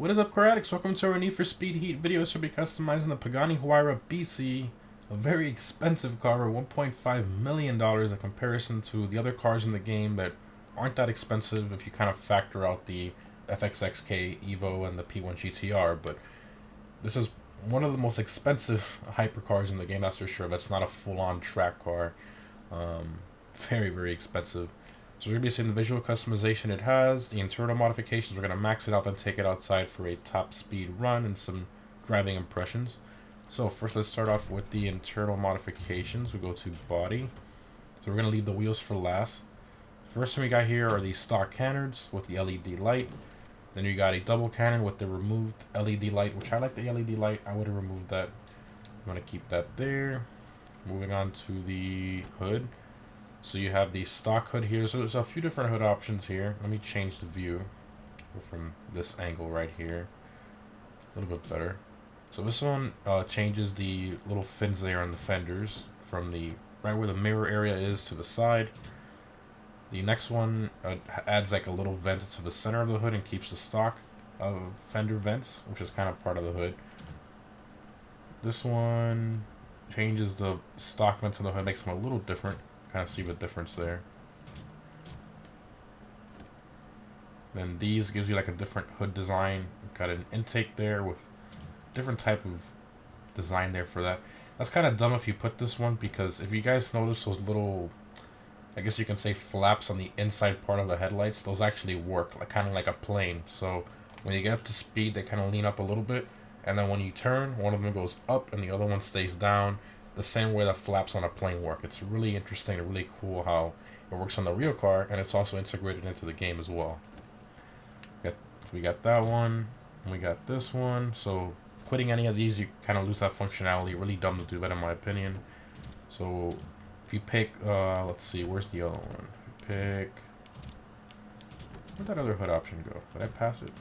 What is up, Karatics? Welcome to our Need for Speed Heat video. So we'll be customizing the Pagani Huayra BC, a very expensive car, $1.5 million in comparison to the other cars in the game that aren't that expensive if you kind of factor out the FXXK Evo and the P1 GTR. But this is one of the most expensive hypercars in the game, that's for sure. That's not a full-on track car. Very, very expensive. So we're going to be seeing the visual customization it has, the internal modifications. We're going to max it out, then take it outside for a top speed run and some driving impressions. So first, let's start off with the internal modifications. We go to body. So we're going to leave the wheels for last. First thing we got here are the stock canards with the LED light. Then you got a double cannon with the removed LED light, which I like the LED light. I would have removed that. I'm going to keep that there. Moving on to the hood. So you have the stock hood here. So there's a few different hood options here. Let me change the view from this angle right here. A little bit better. So this one changes the little fins there on the fenders from the right where the mirror area is to the side. The next one adds like a little vent to the center of the hood and keeps the stock fender vents, which is kind of part of the hood. This one changes the stock vents on the hood, makes them a little different. Kind of see the difference there. Then these gives you like a different hood design. You've got an intake there with different type of design there for that. That's kind of dumb if you put this one, because if you guys notice those little, I guess you can say, flaps on the inside part of the headlights, those actually work like kind of like a plane. So when you get up to speed, they kind of lean up a little bit, and then when you turn, one of them goes up and the other one stays down. The same way that flaps on a plane work. It's really interesting and really cool how it works on the real car, and it's also integrated into the game as well. We got that one, and we got this one. So quitting any of these, you kind of lose that functionality. Really dumb to do that in my opinion. So if you pick, let's see, where's the other one? Pick, where'd that other hood option go? Did I pass it?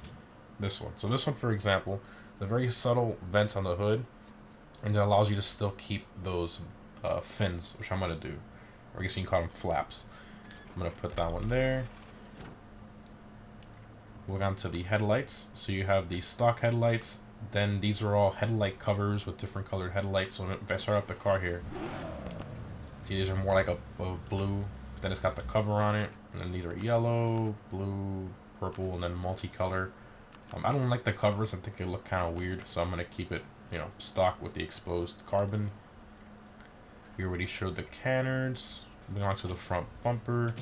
This one. So this one, for example, the very subtle vents on the hood, and it allows you to still keep those fins, which I'm going to do. Or I guess you can call them flaps. I'm going to put that one there. Move on to the headlights. So you have the stock headlights. Then these are all headlight covers with different colored headlights. So if I start up the car here, see, these are more like a blue. Then it's got the cover on it. And then these are yellow, blue, purple, and then multicolor. I don't like the covers. I think they look kind of weird. So I'm going to keep it, you know, stock with the exposed carbon. We already showed the canards. Moving on to the front bumper.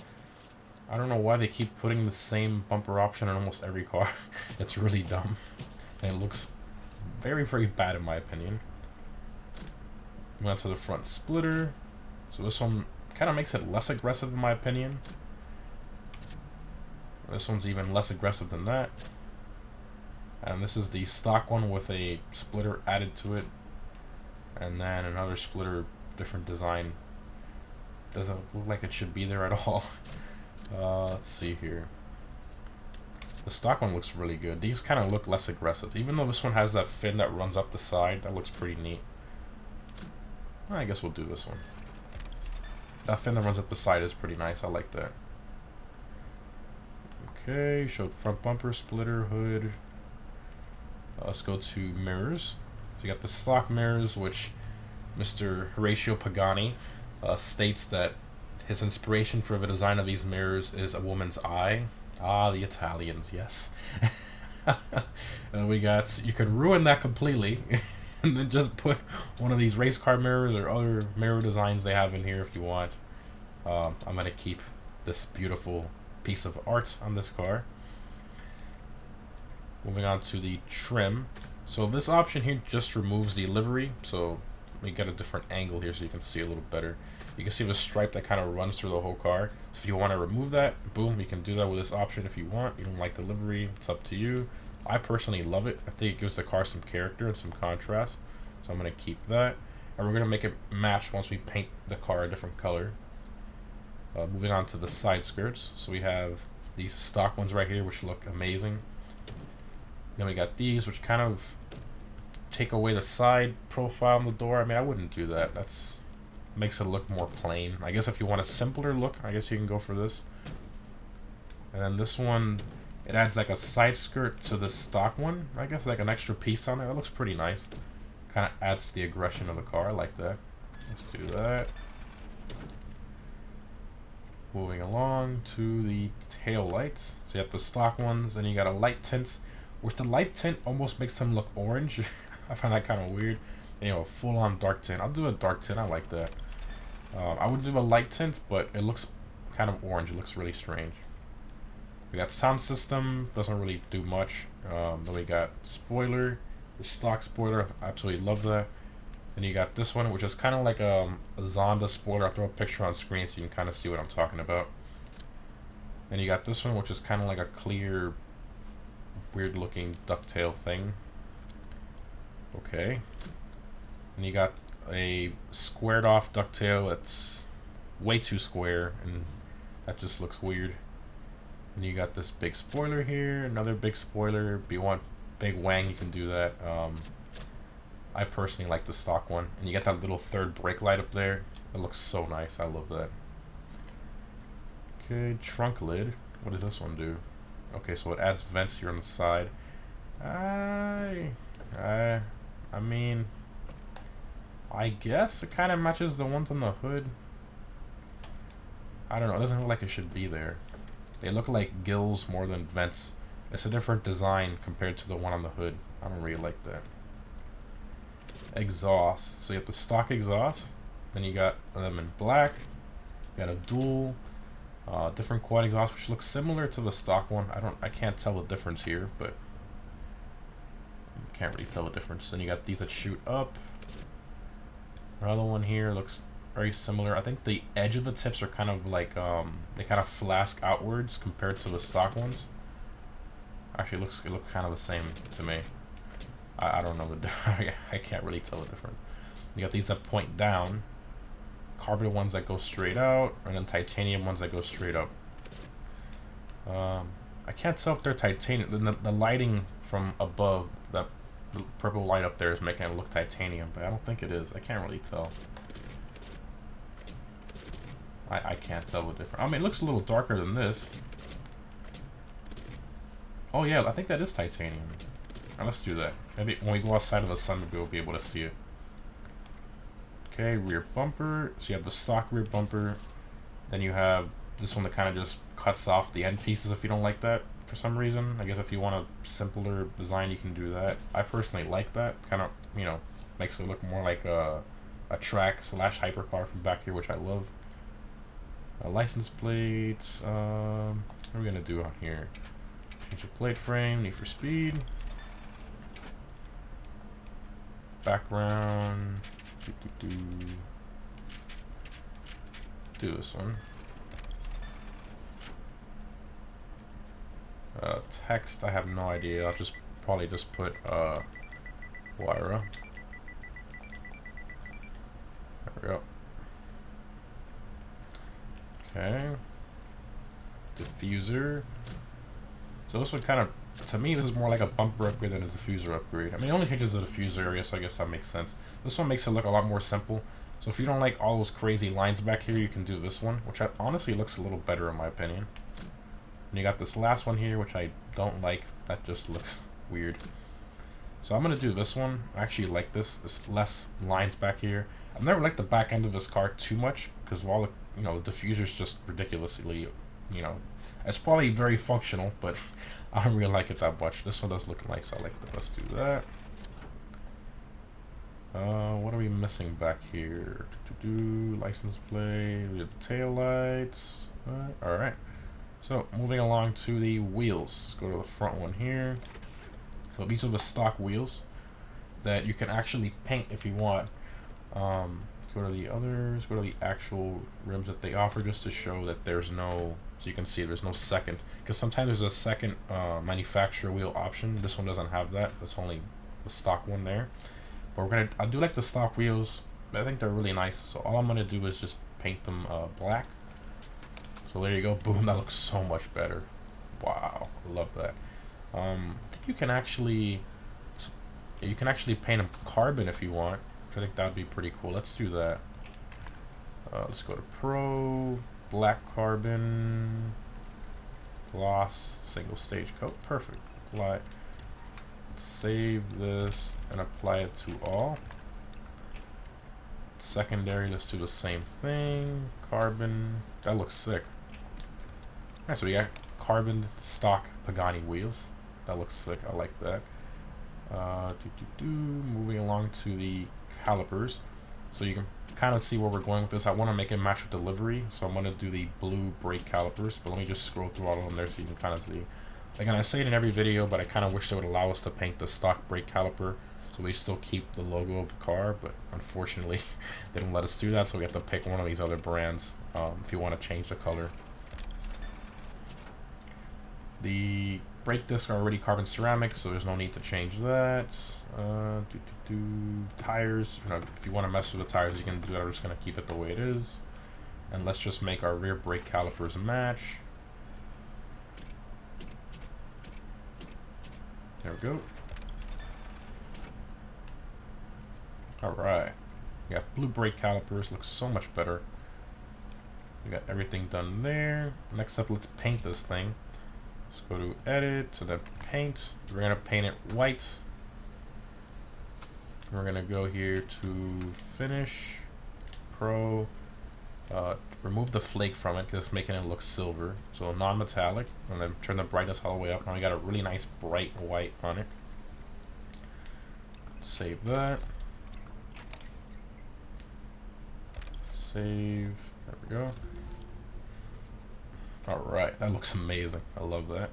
I don't know why they keep putting the same bumper option in almost every car. It's really dumb. And it looks very, very bad in my opinion. Moving on to the front splitter. So this one kind of makes it less aggressive in my opinion. This one's even less aggressive than that. And this is the stock one with a splitter added to it. And then another splitter, different design. Doesn't look like it should be there at all. Let's see here. The stock one looks really good. These kind of look less aggressive. Even though this one has that fin that runs up the side, that looks pretty neat. I guess we'll do this one. That fin that runs up the side is pretty nice. I like that. Okay, showed front bumper, splitter, hood. Let's go to mirrors. So you got the stock mirrors, which Mr. Horatio Pagani states that his inspiration for the design of these mirrors is a woman's eye. Ah, the Italians, yes. And we got, you could ruin that completely and then just put one of these race car mirrors or other mirror designs they have in here if you want. I'm going to keep this beautiful piece of art on this car. Moving on to the trim. So this option here just removes the livery. So we get a different angle here so you can see a little better. You can see the stripe that kind of runs through the whole car. So if you want to remove that, boom, you can do that with this option if you want. You don't like the livery, it's up to you. I personally love it. I think it gives the car some character and some contrast. So I'm going to keep that. And we're going to make it match once we paint the car a different color. Moving on to the side skirts. So we have these stock ones right here, which look amazing. Then we got these, which kind of take away the side profile on the door. I mean, I wouldn't do that. That's makes it look more plain. I guess if you want a simpler look, I guess you can go for this. And then this one It adds like a side skirt to the stock one, I guess, like an extra piece on it. That looks pretty nice. Kind of adds to the aggression of the car. I like that. Let's do that. Moving along to the tail lights. So you have the stock ones, and you got a light tint, which the light tint almost makes them look orange. I find that kind of weird. You know, full-on dark tint. I'll do a dark tint. I like that. I would do a light tint, but it looks kind of orange. It looks really strange. We got sound system. Doesn't really do much. Then we got spoiler. The stock spoiler. I absolutely love that. Then you got this one, which is kind of like a Zonda spoiler. I'll throw a picture on screen so you can kind of see what I'm talking about. Then you got this one, which is kind of like a clear, weird-looking ducktail thing. Okay. And you got a squared-off ducktail that's way too square, and that just looks weird. And you got this big spoiler here, another big spoiler. If you want big wang, you can do that. I personally like the stock one. And you get that little third brake light up there. It looks so nice. I love that. Okay, trunk lid. What does this one do? Okay, so it adds vents here on the side. I mean, I guess it kind of matches the ones on the hood. I don't know. It doesn't look like it should be there. They look like gills more than vents. It's a different design compared to the one on the hood. I don't really like that. Exhaust. So you have the stock exhaust. Then you got them in black. You got a dual, different quad exhaust, which looks similar to the stock one. I can't tell the difference here, but can't really tell the difference. Then you got these that shoot up. Another one here looks very similar. I think the edge of the tips are kind of like they kind of flask outwards compared to the stock ones. Actually, it looks kind of the same to me. I don't know the difference. I can't really tell the difference. You got these that point down, carbon ones that go straight out, and then titanium ones that go straight up. I can't tell if they're titanium. The lighting from above, that purple light up there is making it look titanium, but I don't think it is. I can't really tell. I can't tell the difference. I mean, it looks a little darker than this. Oh yeah, I think that is titanium. Now let's do that. Maybe when we go outside of the sun, we'll be able to see it. Okay, rear bumper. So you have the stock rear bumper. Then you have this one that kind of just cuts off the end pieces if you don't like that for some reason. I guess if you want a simpler design, you can do that. I personally like that. Kind of, you know, makes it look more like a track / hypercar from back here, which I love. License plates. What are we gonna do on here? Change the plate frame. Need for speed. Background. Do this one. Text. I have no idea. I'll probably just put Huayra. There we go. Okay. Diffuser. So this one kind of, to me, this is more like a bumper upgrade than a diffuser upgrade. I mean, it only changes the diffuser area, so I guess that makes sense. This one makes it look a lot more simple. So if you don't like all those crazy lines back here, you can do this one, which honestly looks a little better in my opinion. And you got this last one here, which I don't like. That just looks weird. So I'm going to do this one. I actually like this. There's less lines back here. I've never liked the back end of this car too much, because while the diffuser's just ridiculously, it's probably very functional, but I don't really like it that much. This one does look nice. I like that. Let's do that. What are we missing back here? License plate. We have the tail lights. All right. So moving along to the wheels. Let's go to the front one here. So these are the stock wheels that you can actually paint if you want. Go to the others. Go to the actual rims that they offer, just to show that there's no. So you can see there's no second, because sometimes there's a second manufacturer wheel option. This one doesn't have that. That's only the stock one there. But I do like the stock wheels. I think they're really nice. So all I'm gonna do is just paint them black. So there you go. Boom. That looks so much better. Wow. I love that. I think you can actually paint them carbon if you want. I think that'd be pretty cool. Let's do that. Let's go to Pro, Black Carbon. gloss, single stage coat. Perfect. Apply. Save this and apply it to all. Secondary, let's do the same thing. Carbon. That looks sick. Alright, so we got carbon stock Pagani wheels. That looks sick. I like that. Moving along to the calipers. So you can kind of see where we're going with this. I want to make it match with delivery, so I'm going to do the blue brake calipers. But let me just scroll through all of them there so you can kind of see. Again, I say it in every video, but I kind of wish they would allow us to paint the stock brake caliper so we still keep the logo of the car, but unfortunately they don't let us do that, so we have to pick one of these other brands if you want to change the color. The brake discs are already carbon ceramic, so there's no need to change that. Tires, if you want to mess with the tires, you can do that. I'm just going to keep it the way it is. And let's just make our rear brake calipers match. There we go. Alright. We got blue brake calipers, looks so much better. We got everything done there. Next up, let's paint this thing. Let's go to edit, to the paint. We're gonna paint it white. We're gonna go here to finish, pro, remove the flake from it because it's making it look silver. So non-metallic, and then turn the brightness all the way up. Now we got a really nice bright white on it. Save that. Save, there we go. Alright, that looks amazing. I love that.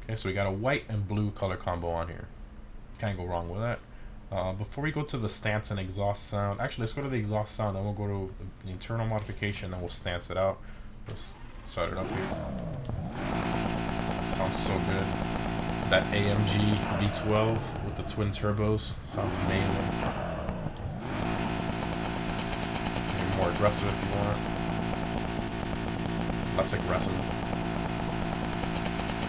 Okay, so we got a white and blue color combo on here. Can't go wrong with that. Before we go to the stance and exhaust sound, actually let's go to the exhaust sound, then we'll go to the internal modification, then we'll stance it out. Let's start it up here. Sounds so good. That AMG V12 with the twin turbos sounds amazing. Maybe more aggressive if you want. Less aggressive.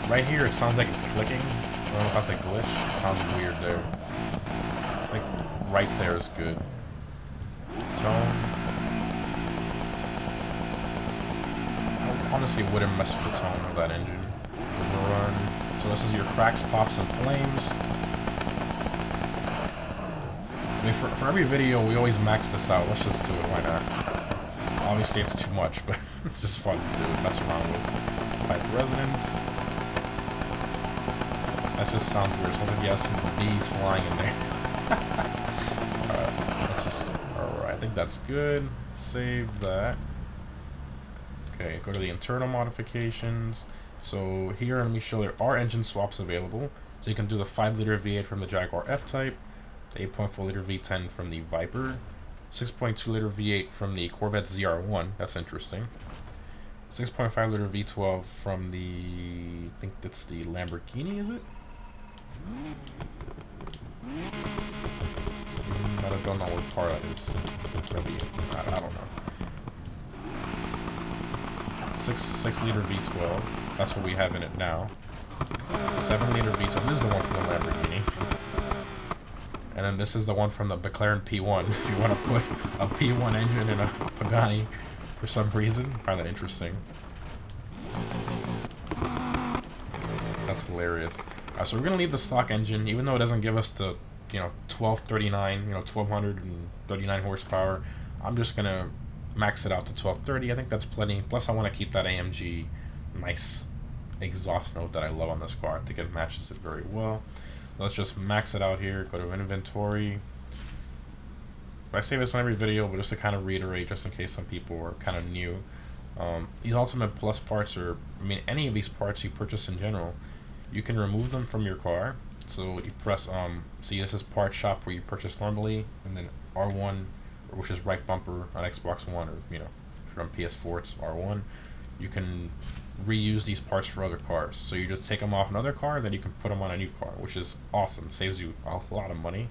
Right here, it sounds like it's clicking. I don't know if that's a glitch. It sounds weird there. I think right there is good. Tone. I honestly wouldn't mess with the tone of that engine. Run. So this is your cracks, pops, and flames. I mean, for every video, we always max this out. Let's just do it. Why not? Obviously, it's too much, but it's just fun to do, mess around with. Pipe resonance. That just sounds weird. Sounds like you have some bees flying in there. Alright, let's just. Alright, I think that's good. Save that. Okay, go to the internal modifications. So here, let me show there are engine swaps available. So you can do the 5-liter V8 from the Jaguar F-Type, the 8.4-liter V10 from the Viper, 6.2-liter V8 from the Corvette ZR1. That's interesting. 6.5-liter V12 from the, I think that's the Lamborghini, is it? I don't know what car that is. Maybe, I don't know. 6-liter V12. That's what we have in it now. 7-liter V12. This is the one from the Lamborghini. And then this is the one from the McLaren P1. If you want to put a P1 engine in a Pagani for some reason, find that interesting. That's hilarious. So we're gonna leave the stock engine, even though it doesn't give us the 1239, 1239 horsepower. I'm just gonna max it out to 1230. I think that's plenty. Plus, I want to keep that AMG nice exhaust note that I love on this car. I think it matches it very well. Let's just max it out here. Go to inventory. I say this in every video, but just to kind of reiterate, just in case some people are kind of new. These Ultimate Plus parts, or any of these parts you purchase in general, you can remove them from your car. So you press see, this is part shop where you purchase normally, and then R1, which is right bumper on Xbox One, or if you're on PS4, it's R1. You can reuse these parts for other cars. So you just take them off another car, then you can put them on a new car, which is awesome. Saves you a lot of money.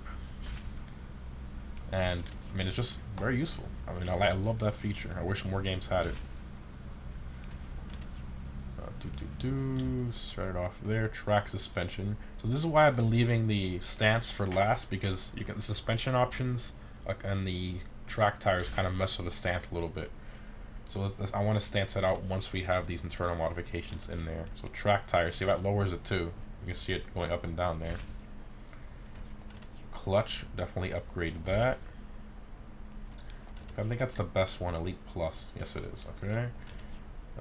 And it's just very useful. I love that feature. I wish more games had it. Start it off there. Track suspension. So this is why I've been leaving the stance for last, because you get the suspension options and the track tires kind of mess with the stance a little bit. So I want to stance it out once we have these internal modifications in there. So track tire, see that lowers it too. You can see it going up and down there. Clutch, definitely upgrade that. I think that's the best one, Elite Plus. Yes, it is. Okay.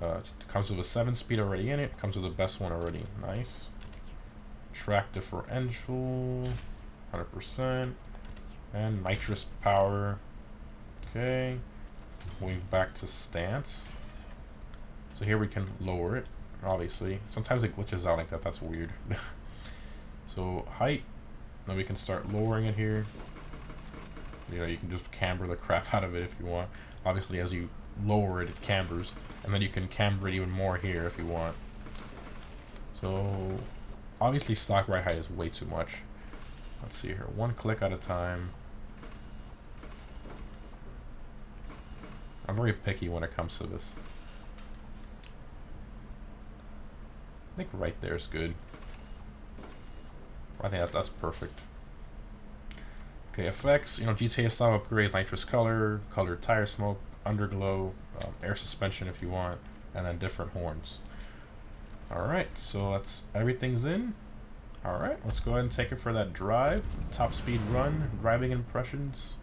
It comes with a 7-speed already in it. Comes with the best one already. Nice. Track differential, 100%. And nitrous power. Okay. Moving back to stance. So here we can lower it, obviously. Sometimes it glitches out like that. That's weird. So height. Then we can start lowering it here. You know, you can just camber the crap out of it if you want. Obviously, as you lower it, it cambers. And then you can camber it even more here if you want. So, obviously stock ride height is way too much. Let's see here. One click at a time. I'm very picky when it comes to this. I think right there is good. I think that's perfect. Okay, effects, you know, GTA style upgrade, nitrous color, colored tire smoke, underglow, air suspension if you want, and then different horns. Alright, so that's everything's in. Alright, let's go ahead and take it for that drive. Top speed run, driving impressions.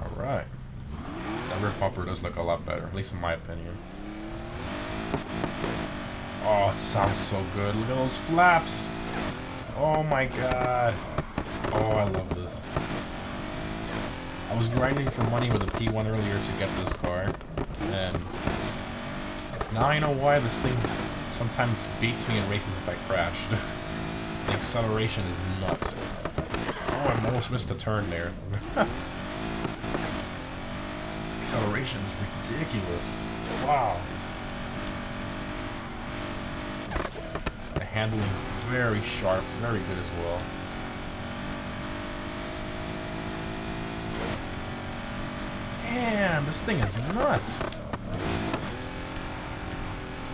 Alright. That rear bumper does look a lot better, at least in my opinion. Oh, it sounds so good. Look at those flaps. Oh my god. Oh, I love this. I was grinding for money with a P1 earlier to get this car, and now I know why this thing sometimes beats me in races if I crash. The acceleration is nuts. Oh, I almost missed a turn there. Acceleration is ridiculous. Wow. The handling very sharp, very good as well. Man, this thing is nuts.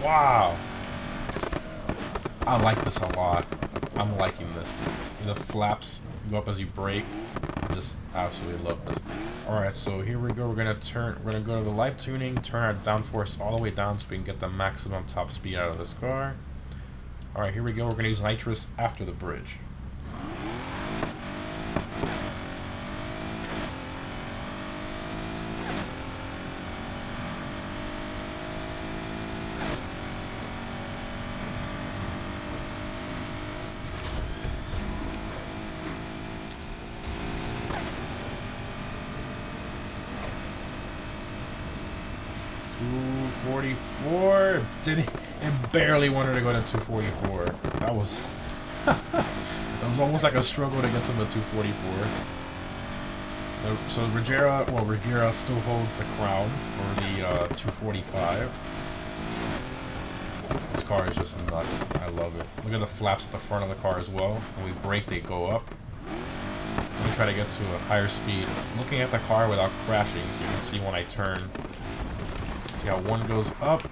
Wow. I like this a lot. I'm liking this. The flaps go up as you brake. I just absolutely love this. Alright, so here we go. We're gonna go to the live tuning, turn our downforce all the way down so we can get the maximum top speed out of this car. Alright, here we go. We're gonna use nitrous after the bridge. It barely wanted to go to 244. That was it was almost like a struggle to get to the 244. So Regera still holds the crown for the 245. This car is just nuts. I love it. Look at the flaps at the front of the car as well. When we brake, they go up. Let me try to get to a higher speed. Looking at the car without crashing, so you can see when I turn. Yeah, one goes up,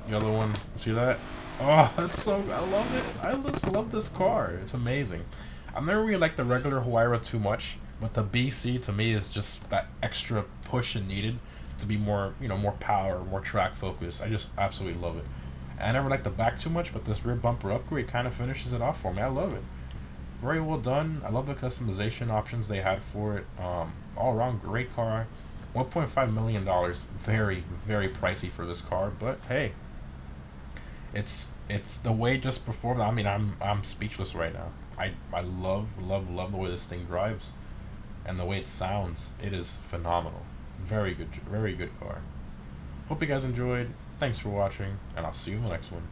the other one, see that? Oh, that's so, I love it. I just love this car. It's amazing. I've never really liked the regular Huayra too much, but the BC to me is just that extra push and needed to be more, you know, more power, more track focused. I just absolutely love it. I never liked the back too much, but this rear bumper upgrade kind of finishes it off for me. I love it. Very well done. I love the customization options they had for it. All around great car. $1.5 million, very, very pricey for this car, but hey, it's the way it just performed. I mean, I'm speechless right now. I love the way this thing drives, and the way it sounds. It is phenomenal. Very good car. Hope you guys enjoyed. Thanks for watching, and I'll see you in the next one.